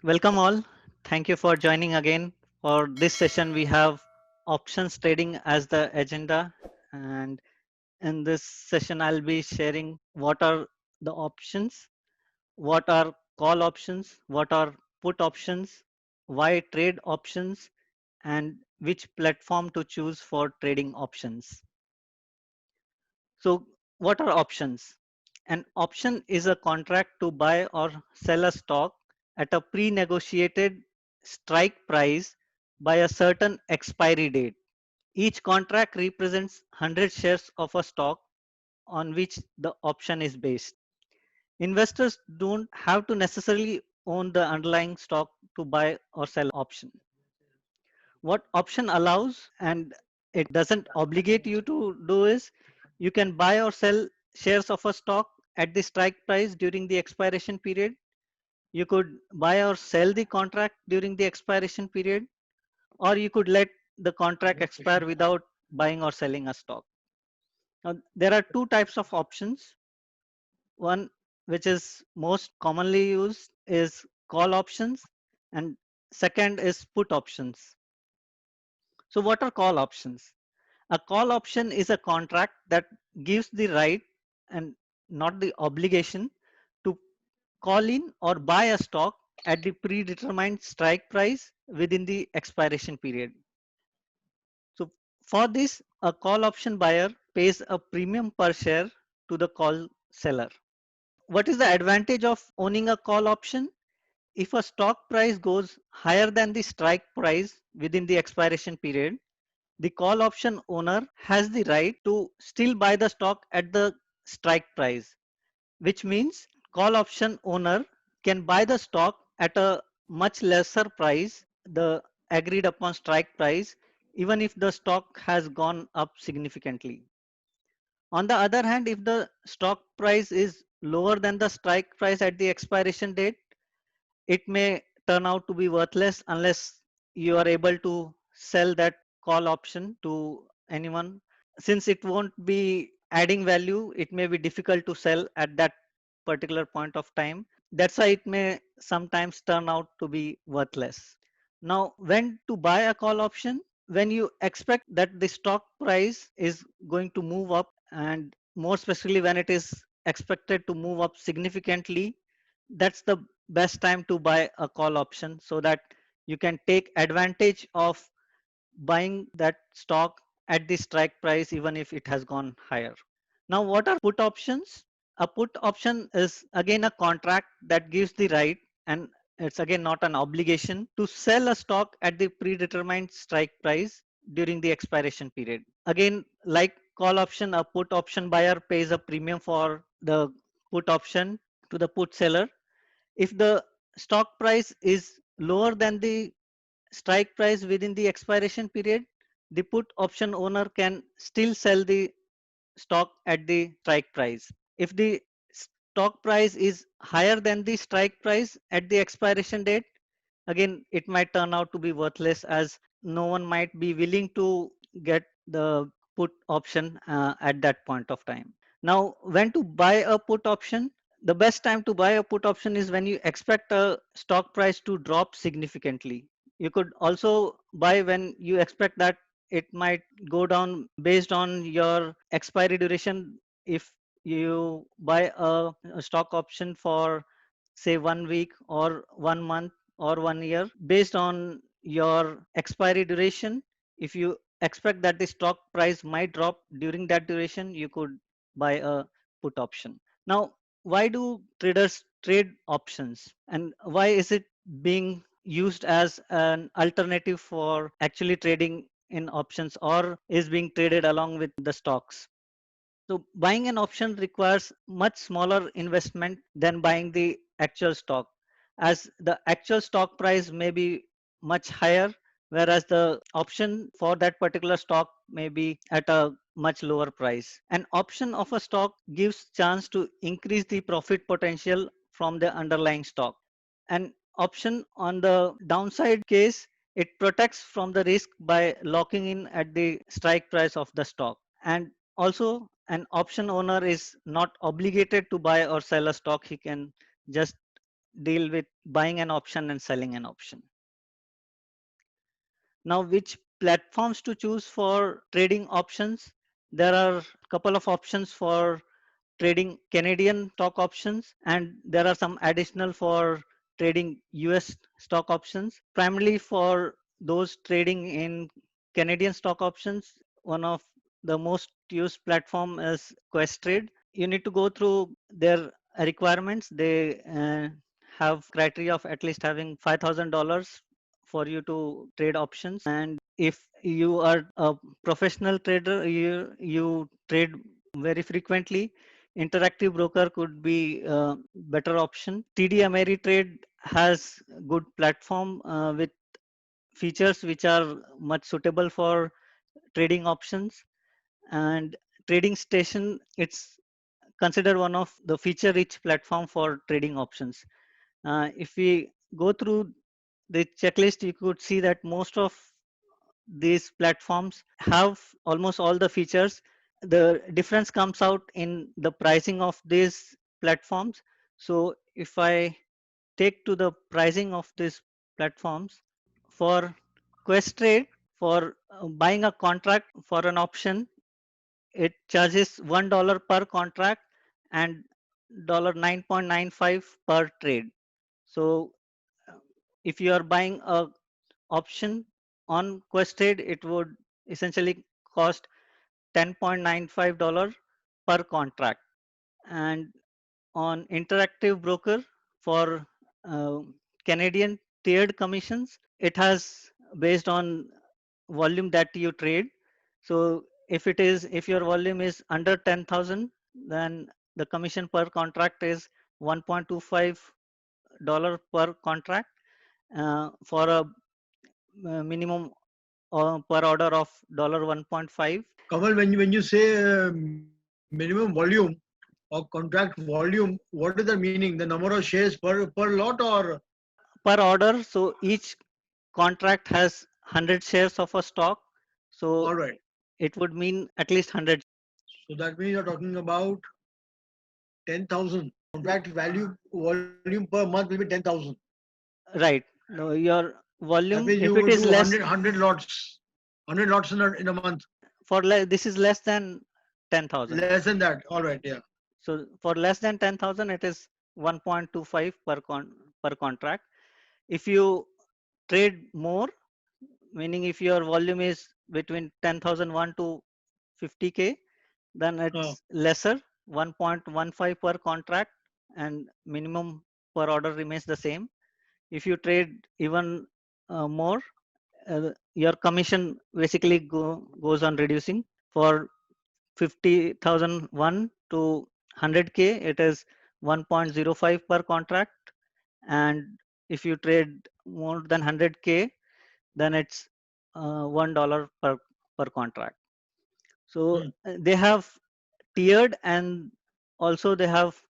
Welcome all. Thank you for joining again. For this session, we have options trading as the agenda. And in this session, I'll be sharing what are the options, what are call options, what are put options, why trade options, and which platform to choose for trading options. So, what are options? An option is a contract to buy or sell a stock at a pre negotiated strike price by a certain expiry date. Each contract represents 100 shares of a stock on which the option is based. Investors don't have to necessarily own the underlying stock to buy or sell option. What option allows and it doesn't obligate you to do is you can buy or sell shares of a stock at the strike price during the expiration period. You could buy or sell the contract during the expiration period, or you could let the contract expire without buying or selling a stock. Now, there are two types of options. One, which is most commonly used, is call options, and second is put options. So, what are call options? A call option is a contract that gives the right and not the obligation to call in or buy a stock at the predetermined strike price within the expiration period. So for this, a call option buyer pays a premium per share to the call seller. What is the advantage of owning a call option? If a stock price goes higher than the strike price within the expiration period, the call option owner has the right to still buy the stock at the strike price, which means call option owner can buy the stock at a much lesser price, the agreed upon strike price, even if the stock has gone up significantly. On the other hand, if the stock price is lower than the strike price at the expiration date, it may turn out to be worthless unless you are able to sell that call option to anyone. Since it won't be adding value, it may be difficult to sell at that particular point of time. That's why it may sometimes turn out to be worthless. Now, when to buy a call option? When you expect that the stock price is going to move up, and more specifically when it is expected to move up significantly, that's the best time to buy a call option so that you can take advantage of buying that stock at the strike price even if it has gone higher. Now, what are put options? A put option is again a contract that gives the right, and it's again not an obligation, to sell a stock at the predetermined strike price during the expiration period. Again, like call option, a put option buyer pays a premium for the put option to the put seller. If the stock price is lower than the strike price within the expiration period, the put option owner can still sell the stock at the strike price. If the stock price is higher than the strike price at the expiration date, again, it might turn out to be worthless as no one might be willing to get the put option at that point of time. Now, when to buy a put option? The best time to buy a put option is when you expect a stock price to drop significantly. You could also buy when you expect that it might go down based on your expiry duration. If you buy a stock option for say 1 week or 1 month or 1 year, based on your expiry duration, if you expect that the stock price might drop during that duration, you could buy a put option. Now, why do traders trade options, and why is it being used as an alternative for actually trading in options or is being traded along with the stocks? So buying an option requires much smaller investment than buying the actual stock, as the actual stock price may be much higher, whereas the option for that particular stock may be at a much lower price. An option of a stock gives chance to increase the profit potential from the underlying stock. An option on the downside case, it protects from the risk by locking in at the strike price of the stock. And also, an option owner is not obligated to buy or sell a stock. He can just deal with buying an option and selling an option. Now, which platforms to choose for trading options? There are a couple of options for trading Canadian stock options, and there are some additional for trading US stock options. Primarily for those trading in Canadian stock options, one of the most used platform is Questrade. You need to go through their requirements. They have criteria of at least having $5,000 for you to trade options, and if you are a professional trader, you trade very frequently, Interactive Broker could be a better option. TD Ameritrade has good platform with features which are much suitable for trading options. And Trading Station, it's considered one of the feature rich platform for trading options. If we go through the checklist, you could see that most of these platforms have almost all the features. The difference comes out in the pricing of these platforms. So if I take to the pricing of these platforms, for Questrade, for buying a contract for an option, it charges $1 per contract and $9.95 per trade. So if you are buying a option on Questrade, it would essentially cost $10.95 per contract. And on Interactive Broker, for uh, Canadian tiered commissions, it has based on volume that you trade. So if your volume is under 10,000, then the commission per contract is $1.25 per contract. For a minimum per order of $1.5. Kamal, when you say minimum volume or contract volume, what does that meaning? The number of shares per lot or? Per order. So each contract has 100 shares of a stock. All So right. it would mean at least 100. So that means you're talking about 10,000. Contract volume per month will be 10,000. Right. No, your That volume, means you if will it do is less, 100 lots, 100 lots in a month. this is less than 10,000. Less than that. All right. Yeah. So for less than 10,000, it is 1.25 per contract. If you trade more, meaning if your volume is between 10,001 to 50K, then Uh, it's lesser, 1.15 per contract, and minimum per order remains the same. If you trade even more, your commission basically goes on reducing. For 50,001 to 100K, it is 1.05 per contract, and if you trade more than 100K, then it's $1 per contract. So hmm. they have tiered, and also they have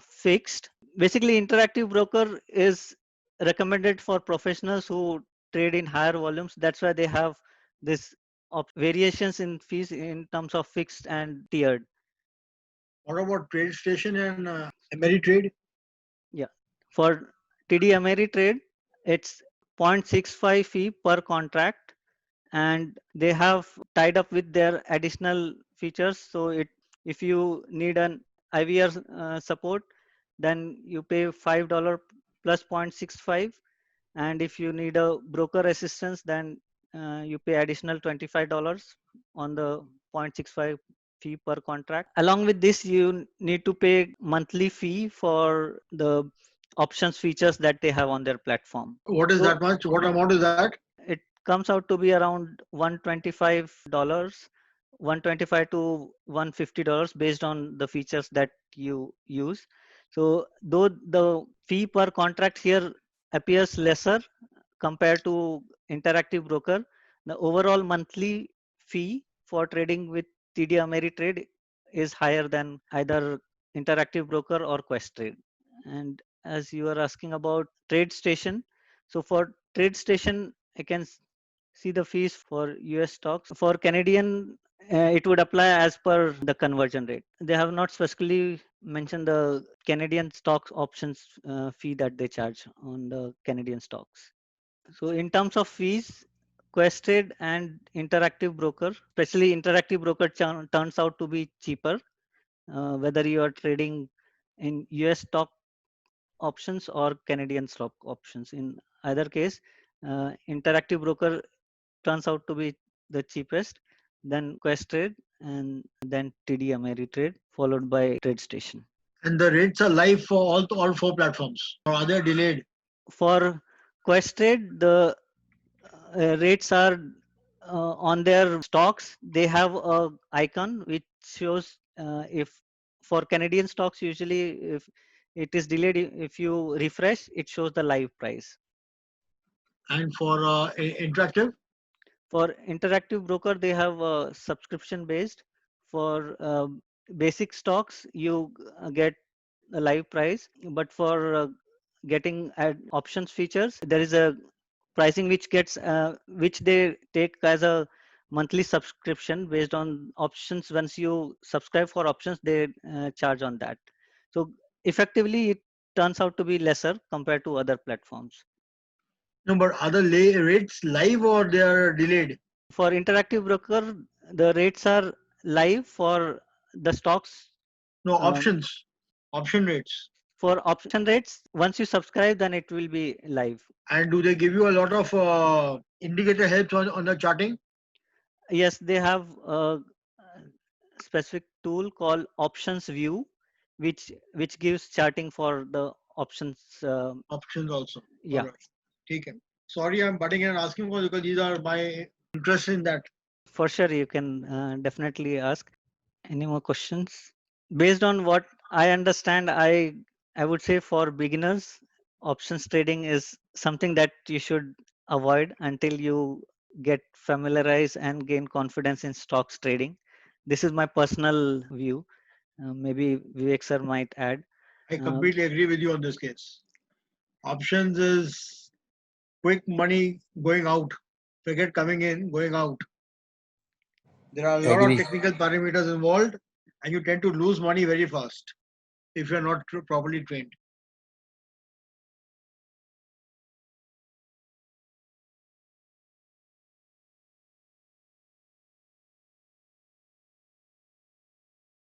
fixed. Basically, Interactive Broker is recommended for professionals who trade in higher volumes. That's why they have this variations in fees in terms of fixed and tiered. What about Trade Station and Ameritrade? Yeah. For TD Ameritrade, it's 0.65 fee per contract, and they have tied up with their additional features. So if you need an IVR support, then you pay $5 plus 0.65, and if you need a broker assistance, then you pay additional $25 on the 0.65 fee per contract. Along with this, you need to pay monthly fee for the options features that they have on their platform. What is So that much? What amount is that? it comes out to be around $125, 125 to $150 based on the features that you use. So though the fee per contract here appears lesser compared to Interactive Broker, the overall monthly fee for trading with TD Ameritrade is higher than either Interactive Broker or Questrade. And as you are asking about TradeStation, so for TradeStation, I can see the fees for US stocks. For Canadian it would apply as per the conversion rate. They have not specifically mentioned the Canadian stocks options fee that they charge on the Canadian stocks. So in terms of fees, Questrade and Interactive Broker, especially Interactive Broker turns out to be cheaper, whether you are trading in US stock options or Canadian stock options. In either case, Interactive Broker turns out to be the cheapest, then Questrade, and then TD Ameritrade, followed by TradeStation. And the rates are live for all four platforms, or are they delayed? For Questrade, the rates are on their stocks. They have a icon which shows if for Canadian stocks, usually if it is delayed, if you refresh, it shows the live price. And for interactive? For Interactive Broker, they have subscription based. For basic stocks, you get a live price, but for getting options features, there is a pricing which gets which they take as a monthly subscription based on options. Once you subscribe for options, they charge on that. So effectively, it turns out to be lesser compared to other platforms. No, but are the rates live or they are delayed? For Interactive Broker, the rates are live for the stocks. No, um, option rates. for option rates, once you subscribe, then it will be live. And do they give you a lot of indicator helps on the charting? Yes, they have a specific tool called Options View, which gives charting for the options. Options also. All Yeah, right. Okay. Sorry, I'm butting in and asking for because these are my interest in that. for sure. You can definitely ask. Any more questions? Based on what I understand, I would say for beginners, options trading is something that you should avoid until you get familiarized and gain confidence in stocks trading. This is my personal view. Maybe Vivek sir might add. I Uh, completely agree with you on this case. Options is quick money going out. Forget coming in, going out. There are a lot of Agree. technical parameters involved, and you tend to lose money very fast if you're not properly trained.